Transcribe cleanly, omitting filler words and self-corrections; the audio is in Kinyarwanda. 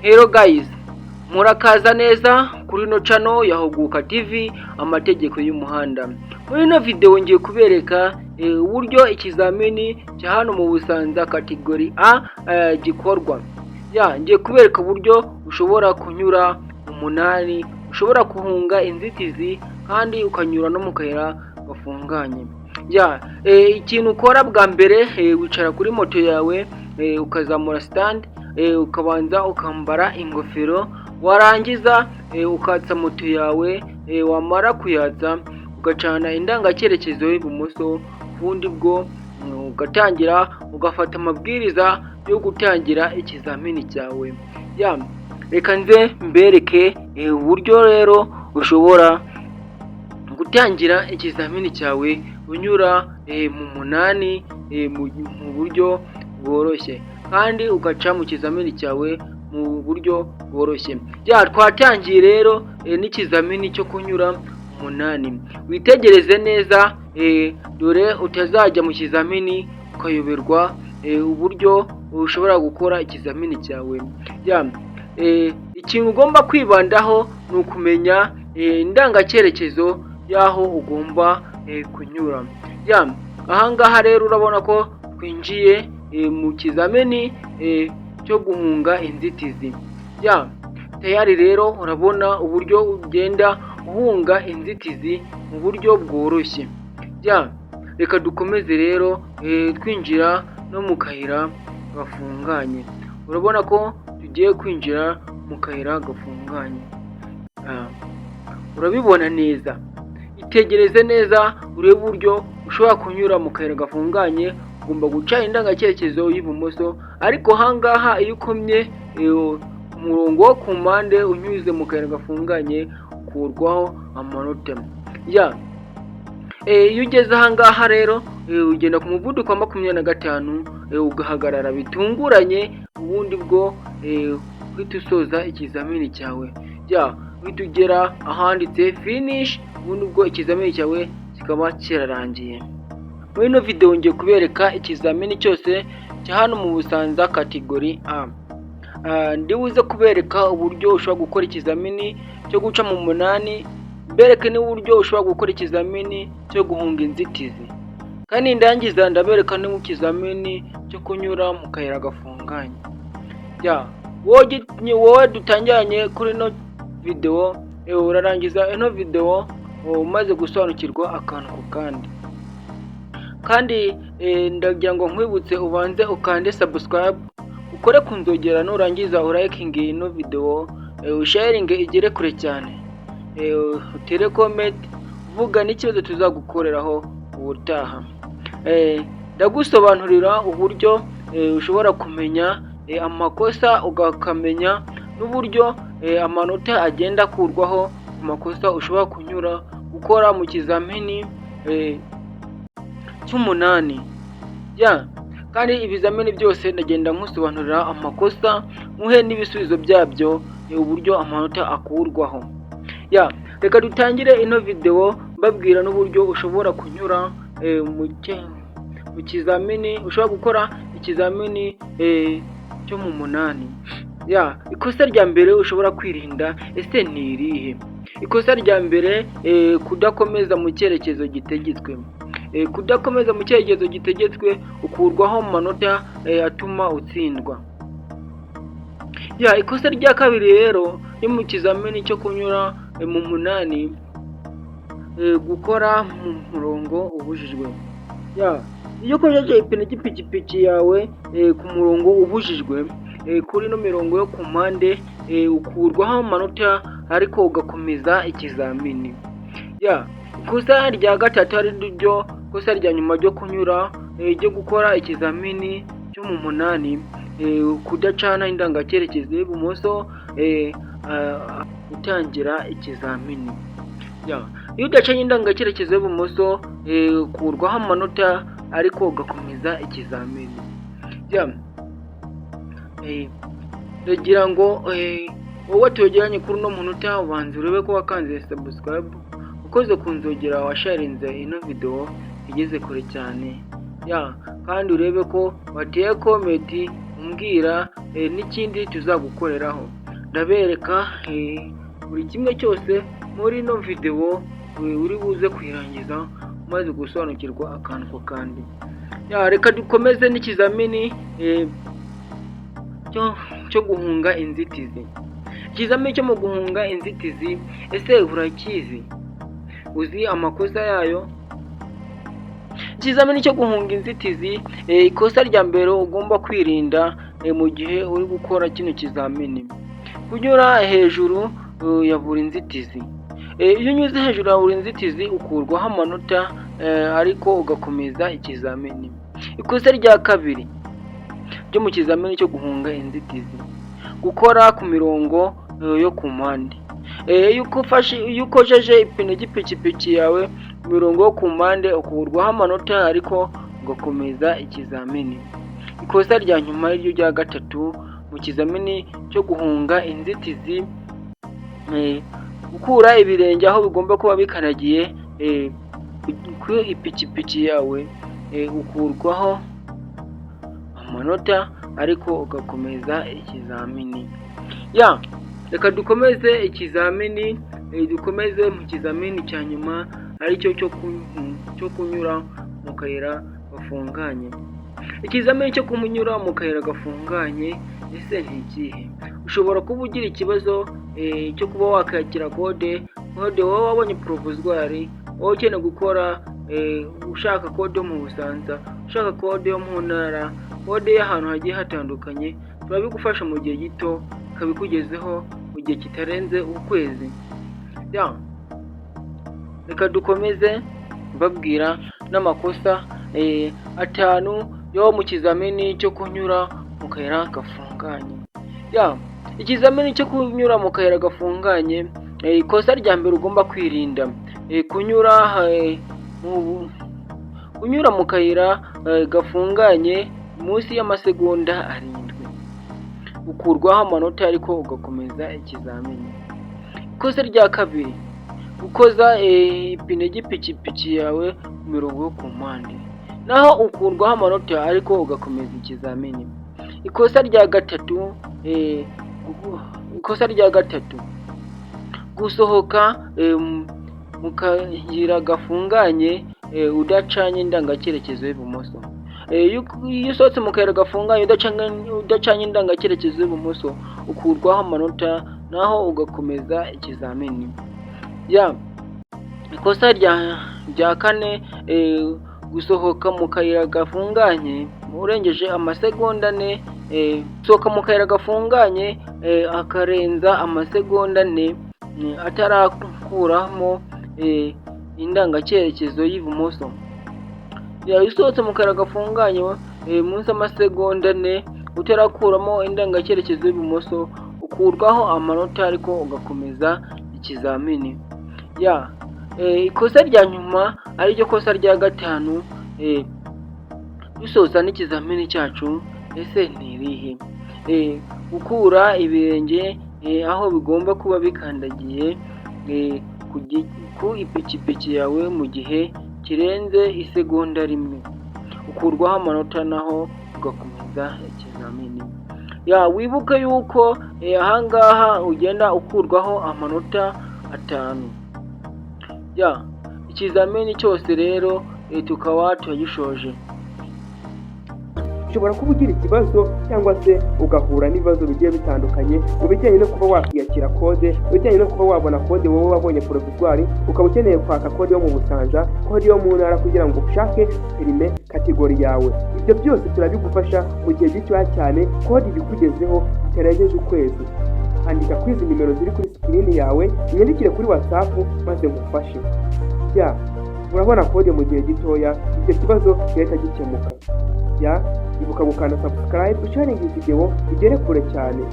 Hello guys, murakaza neza kuri no channel ya Huguka TV amategeko y'umuhanda. Muri no video ngiye kubereka uburyo ikizamini cya hano mu Busanza category A gikorwa. Ngiye kubereka uburyo ushobora kunyura umunani, ushobora kuhunga inzitizi kandi ukanyura no mu kayira gafunganye. Ikintu ukora bwa mbere wicara kuri moto yawe ukazamura stand, ukabanza ukambara ingofero, warangiza ukatsa moto yawe, wamara kuyatsa ugacana indangacyerekezo y'ibumoso, ubundi bwo ugatangira ugafata amabwiriza yo gutangira ikizamini cyawe. Reka nze mbereke uburyo rero ushobora gutangira ikizamini cyawe unyura mu munani mu buryo bworoshye kandi ugaca mu kizamini cyawe mu buryo bworoshye. Twatangiye rero n'ikizamini cyo kunyura umunani. Witegereze neza dore utazajya mu kizamini ukayoberwa uburyo ushobora gukora ikizamini cyawe. Ikintu ugomba kwibandaho ni ukumenya indangacyerekezo y'aho ugomba kunyura. Ahangaha rero urabona ko twinjiye mu kizamini cyo guhunga inzitizi. Tayari rero urabona uburyo ugenda uhunga inzitizi mu buryo bworoshye. Reka dukomeze rero twinjira no mu kayira gafunganye. Urabona ko tugiye kwinjira mu kayira gafunganye. Urabibona neza. Itegereze neza urebe uburyo ushobora kunyura mu kayira gafunganye. Ugomba guca indangacyerekezo y'ibumoso, ariko hangaha iyo ukomye umurongo wo ku mpande unyuze mu kayira gafunganye ukurwaho amanota. Iyo ugeze ahangaha rero ugenda ku muvuduko wa 25 ugahagarara bitunguranye, ubundi bwo uhita usoza ikizamini cyawe. Uhita ugera ahanditse finish, ubundi bwo ikizamini cyawe kikaba kirarangiye. Muri ino video ngiye kubereka ikizamini cyose cya hano mu Busanza category A. Ndibuze kubereka uburyo ushobora gukora ikizamini cyo guca mu munani, mbereke n'uburyo ushobora gukora ikizamini cyo guhunga inzitizi, kandi ndangiza ndabereka n'ikizamini cyo kunyura mu kayira gafunganye. Wowe dutangiranye kuri ino video, urarangiza ino video umaze gusobanukirwa akantu ku kandi ndagira ngo nkwibutse ubanze ukande subscribe, ukore ku nzogera, nurangiza urayikinge ino video, usharinge igere kure cyane, utere comment uvuga n'ikibazo tuzagukoreraho ubutaha. Ndagusobanurira uburyo ushobora kumenya amakosa, ugakamenya n'uburyo amanota agenda akurwaho ku makosa ushobora kunyura gukora mu kizamini cy'umunani. Kandi ibizamini byose ndagenda nkusobanurira amakosa, muhe n'ibisubizo byabyo, uburyo amanota akurwaho. Reka dutangire ino video mbabwira n'uburyo ushobora kunyura mu kizamini, ushobora gukora ikizamini cyo mu munani. Ikosa rya mbere ushobora kwirinda ese ni irihe? Ikosa rya mbere kudakomeza mu cyerekezo gitegetswe. Kudakomeza mu cyerekezo gitegetswe ukurwaho amanota atuma utsindwa. Ikosa rya kabiri rero ni mu kizamini cyo kunyura mu munani, gukora mu murongo ubujijwe. Iyo ukoresheje ipine ry'ipikipiki yawe ku murongo ubujijwe, kuri no mirongo yo ku mpande ukurwaho amanota ariko ugakomeza ikizamini. Ikosa rya gatatu ari ryo kosa rya nyuma ryo kunyura ryo gukora ikizamini cyo mu munani, kudacana indangacyerekezo y'ibumoso gutangira ikizamini. Iyo udacanye indangacyerekezo y'ibumoso ukurwaho amanota ariko ugakomeza ikizamini. Ndagira ngo wowe twegeranye kuri uno munota ubanze urebe ko wakanze subscribe, ukoze ku nzogera, washarinze ino video igeze kure cyane. Kandi urebe ko wateye comment umbwira n'ikindi tuzagukoreraho. Ndabereka buri kimwe cyose muri ino video, uri buze kuyirangiza umaze gusobanukirwa akantu ku kandi. Reka dukomeze n'ikizamini cyo guhunga inzitizi. Ikizamini cyo mu guhunga inzitizi, ese urakizi? Uzi amakosa yayo? Ikizamini cyo guhunga inzitizi, ikosa rya mbere ugomba kwirinda mu gihe uri gukora kino kizamini, kunyura hejuru ya buri nzitizi. Iyo unyuze hejuru ya buri nzitizi ukurwaho amanota, ariko ugakomeza ikizamini. Ikosa rya kabiri ryo mu kizamini cyo guhunga inzitizi, gukora ku mirongo yo ku mpande. Iyo ukojeje ipine ry'ipikipiki yawe ku mirongo yo ku mpande ukurwaho amanota, ariko ugakomeza ikizamini. Ikosa rya nyuma ryo rya gatatu mu kizamini cyo guhunga inzitizi, gukura ibirenge aho bigomba kuba bikaragiye ku ipikipiki yawe, ukurwaho amanota, ariko ugakomeza ikizamini. Reka dukomeze ikizamini, dukomeze mu kizamini cya nyuma, aricyo cyo kunyura mu kayira gafunganye. Ikizamini cyo kunyura mu kayira gafunganye, ese ni ikihe? Ushobora kuba ugira ikibazo cyo kuba wakakira kode wowe wabonye provisoire, wowe ukeneye gukora, ushaka kode yo mu Busanza, ushaka kode yo mu ntara, kode y'ahantu hagiye hatandukanye. Turabigufasha mu gihe gito, kabikugezeho mu gihe kitarenze ukwezi. Reka dukomeze mbabwira n'amakosa 5 yo mu kizamini cyo kunyura mu kayira gafunganye. Ikizamini cyo kunyura mu kayira gafunganye, ikosa rya mbere ugomba kwirinda, kunyura mu kayira gafunganye munsi y'amasegonda 7, ukurwaho amanota, ariko ugakomeza ikizamini. Ikosa rya kabiri, gukoza ipine ry'ipikipiki yawe ku mirongo yo ku mpande, naho ukurwaho amanota, ariko ugakomeza ikizamini. Ikosa rya gatatu, gusohoka mu kayira gafunganye udacanye indangacyerekezo y'ibumoso. Iyo usohotse mu kayira gafunganye udacanye indangacyerekezo y'ibumoso, ukurwaho amanota, naho ugakomeza ikizamini. Ikosa rya kane, gusohoka mu kayira gafunganye urengeje amasegonda 4, gusohoka mu kayira gafunganye akarenza amasegonda 4 atarakuramo indangacyerekezo y'ibumoso. Iyo usohotse mu kayira gafunganye munsi y'amasegonda 4 utarakuramo indangacyerekezo y'ibumoso, ukurwaho amanota, ariko ugakomeza ikizamini. Ikosa rya nyuma ariryo kosa rya 5 dusoza n'ikizamini cyacu, ese ni irihe? Gukura ibirenge aho bigomba kuba bikandagiye ku ipikipiki yawe mu gihe kirenze isegonda 1, ukurwaho amanota, naho ugakomeza ikizamini. Wibuke yuko ahangaha ugenda ukurwaho amanota 5. Ikizamini cyose rero tukaba tugishoje. Ushobora kuba ugira ikibazo cyangwa se ugahura n'ibibazo bigiye bitandukanye mu bijyanye no kuba wakwiyakira kode, mu bijyanye no kuba wabona kode wowe wabonye provisoire, ukaba ukeneye kwaka kode yo mu Busanza, kode yo mu ntara, kugira ngo ushake perime kategori yawe. Ibyo byose turabigufasha mu gihe gitoya cyane, kode ibikugezeho bitarengeje ukwezi. Andika kuri izi nimero ziri kuri screen yawe, unyandikire kuri WhatsApp maze ngufashe. Urabona kode mu gihe gitoya, icyo kibazo gihita gikemuka. Ibuka gukanda subscribe, sharing iyi video igere kure cyane.